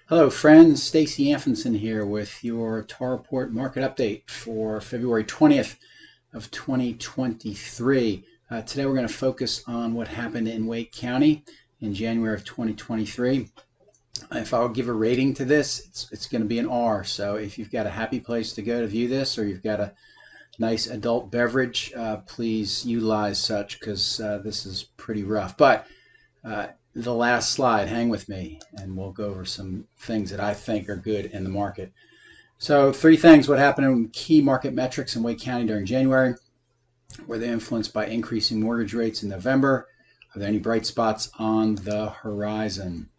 Hello friends, Stacy Anfinson here with your Tarport market update for February 20th of 2023. Today we're going to focus on what happened in Wake County in January of 2023. If I would give a rating to this, it's going to be an R. So if you've got a happy place to go to view this, or you've got a nice adult beverage, please utilize such, because this is pretty rough. But the last slide, hang with me, and we'll go over some things that I think are good in the market. So three things: what happened in key market metrics in Wake County during January? Were they influenced by increasing mortgage rates in November? Are there any bright spots on the horizon?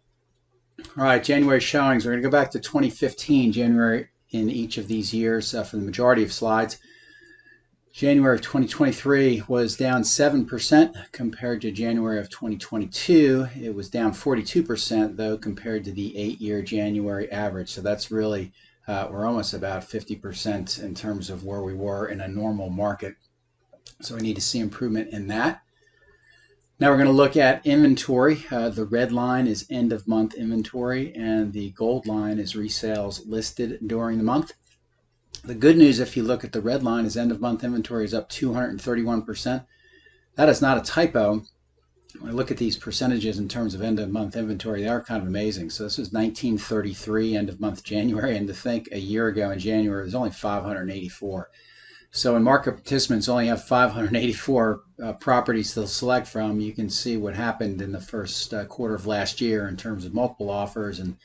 All right, January showings. We're going to go back to 2015, January in each of these years for the majority of slides. January of 2023 was down 7% compared to January of 2022. It was down 42% though compared to the 8-year January average. So that's really, we're almost about 50% in terms of where we were in a normal market. So we need to see improvement in that. Now we're going to look at inventory. The red line is end of month inventory, and the gold line is resales listed during the month. The good news, if you look at the red line, is end of month inventory is up 231%. That is not a typo. When I look at these percentages in terms of end of month inventory, they are kind of amazing. So this is 1933 end of month January, and to think a year ago in January it was only 584. So when market participants only have 584 properties to select from, you can see what happened in the first quarter of last year in terms of multiple offers and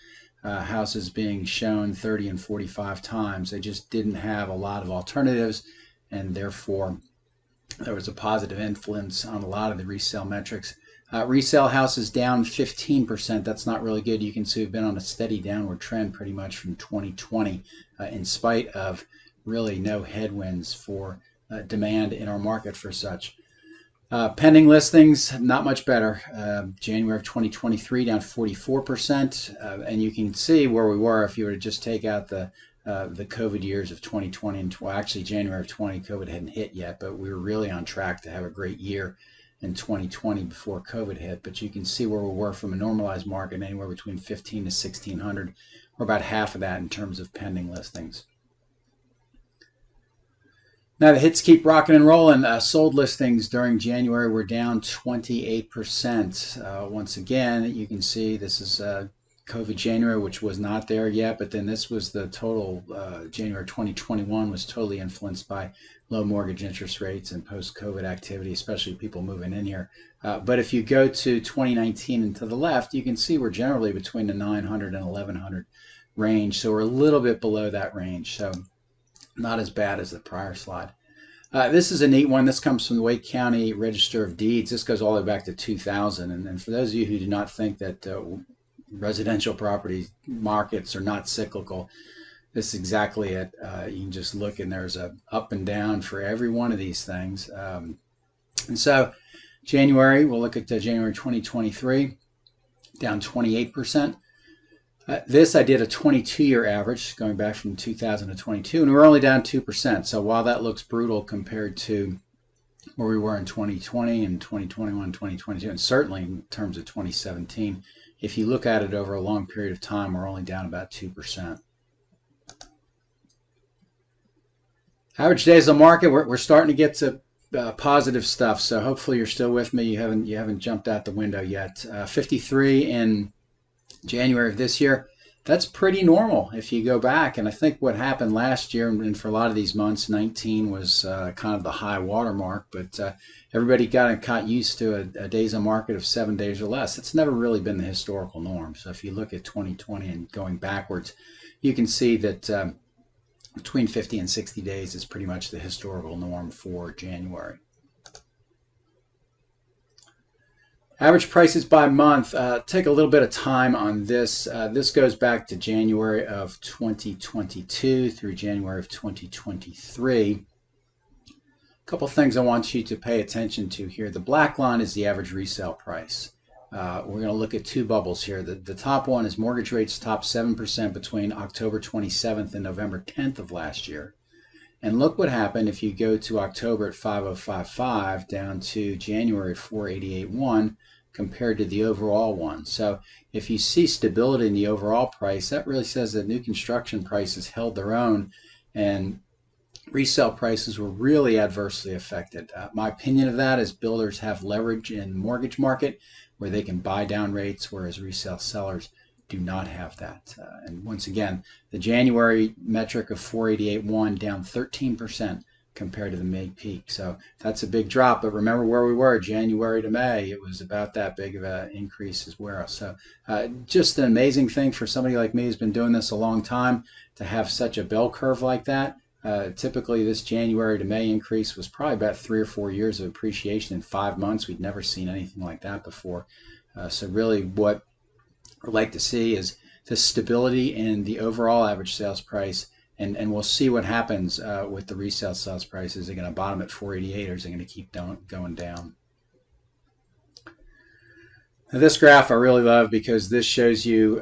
houses being shown 30 and 45 times. They just didn't have a lot of alternatives, and therefore there was a positive influence on a lot of the resale metrics. Resale houses down 15%. That's not really good. You can see we've been on a steady downward trend pretty much from 2020 in spite of really no headwinds for demand in our market for such. Pending listings, not much better. January of 2023 down 44%, and you can see where we were if you were to just take out the COVID years of 2020 and actually January of 20, COVID hadn't hit yet, but we were really on track to have a great year in 2020 before COVID hit. But you can see where we were from a normalized market, anywhere between 15 to 1600, or about half of that in terms of pending listings. Now the hits keep rocking and rolling. Sold listings during January were down 28%. Once again, you can see this is COVID January, which was not there yet, but then this was the total. January 2021 was totally influenced by low mortgage interest rates and post-COVID activity, especially people moving in here. But if you go to 2019 and to the left, you can see we're generally between the 900 and 1100 range. So we're a little bit below that range. So not as bad as the prior slide. This is a neat one. This comes from the Wake County Register of Deeds. This goes all the way back to 2000. And for those of you who do not think that residential property markets are not cyclical, this is exactly it. You can just look, and there's a up and down for every one of these things. And so January, we'll look at January 2023, down 28%. This I did a 22-year average going back from 2000 to 22, and we're only down 2%. So while that looks brutal compared to where we were in 2020 and 2021, 2022, and certainly in terms of 2017, if you look at it over a long period of time, we're only down about 2%. Average days on market, we're starting to get to positive stuff. So hopefully you're still with me. You haven't jumped out the window yet. 53 in January of this year. That's pretty normal if you go back. And I think what happened last year, and for a lot of these months, 19 was kind of the high water mark, but everybody got used to a days on market of 7 days or less. It's never really been the historical norm. So if you look at 2020 and going backwards, you can see that between 50 and 60 days is pretty much the historical norm for January. Average prices by month. Take a little bit of time on this. This goes back to January of 2022 through January of 2023. A couple things I want you to pay attention to here. The black line is the average resale price. We're going to look at two bubbles here. The top one is mortgage rates top 7% between October 27th and November 10th of last year. And look what happened if you go to October at 5055 down to January at 4881. compared to the overall one. So if you see stability in the overall price, that really says that new construction prices held their own and resale prices were really adversely affected. My opinion of that is builders have leverage in the mortgage market where they can buy down rates, whereas resale sellers do not have that. And once again, the January metric of 488.1 down 13% compared to the May peak. So that's a big drop, but remember where we were January to May. It was about that big of an increase as well. So just an amazing thing for somebody like me who's been doing this a long time to have such a bell curve like that. Typically this January to May increase was probably about 3 or 4 years of appreciation in 5 months. We'd never seen anything like that before. So really what I'd like to see is the stability in the overall average sales price, and we'll see what happens with the resale sales price. Is it going to bottom at 488 or is it going to keep going down? Now this graph I really love because this shows you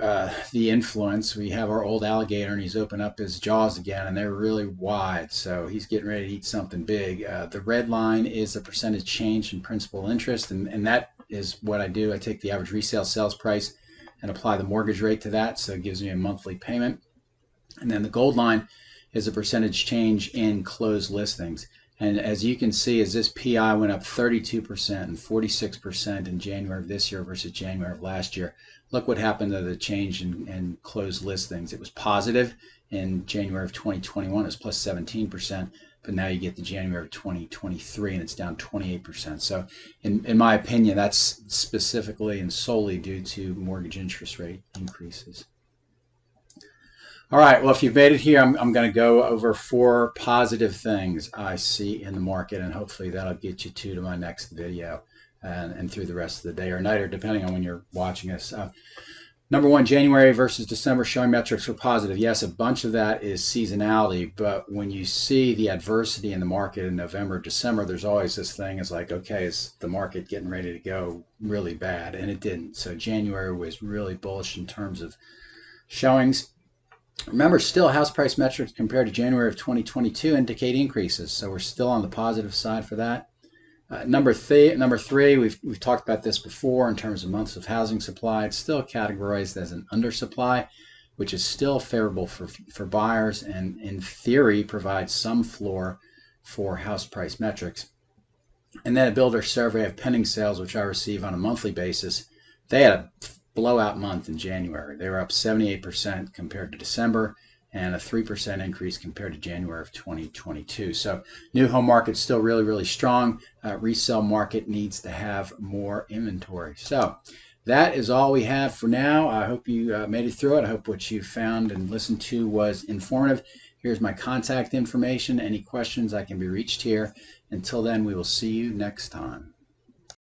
the influence. We have our old alligator and he's opened up his jaws again and they're really wide, so he's getting ready to eat something big. The red line is the percentage change in principal interest, and that is what I do. I take the average resale sales price and apply the mortgage rate to that, so it gives me a monthly payment. And then the gold line is a percentage change in closed listings. And as you can see, as this PI went up 32% and 46% in January of this year versus January of last year, look what happened to the change in closed listings. It was positive in January of 2021, it was plus 17%, but now you get to January of 2023 and it's down 28%. So in my opinion, that's specifically and solely due to mortgage interest rate increases. All right, well, if you've made it here, I'm going to go over 4 positive things I see in the market, and hopefully that'll get you to my next video and through the rest of the day or night, or depending on when you're watching us. Number 1, January versus December showing metrics were positive. Yes, a bunch of that is seasonality, but when you see the adversity in the market in November, December, there's always this thing is like, okay, is the market getting ready to go really bad? And it didn't. So January was really bullish in terms of showings. Remember, still house price metrics compared to January of 2022 indicate increases, so we're still on the positive side for that. Number three, we've talked about this before in terms of months of housing supply. It's still categorized as an undersupply, which is still favorable for buyers and in theory provides some floor for house price metrics. And then a builder survey of pending sales, which I receive on a monthly basis. They had a blowout month in January. They were up 78% compared to December and a 3% increase compared to January of 2022. So new home market still really, really strong. Resale market needs to have more inventory. So that is all we have for now. I hope you made it through it. I hope what you found and listened to was informative. Here's my contact information. Any questions, I can be reached here. Until then, we will see you next time.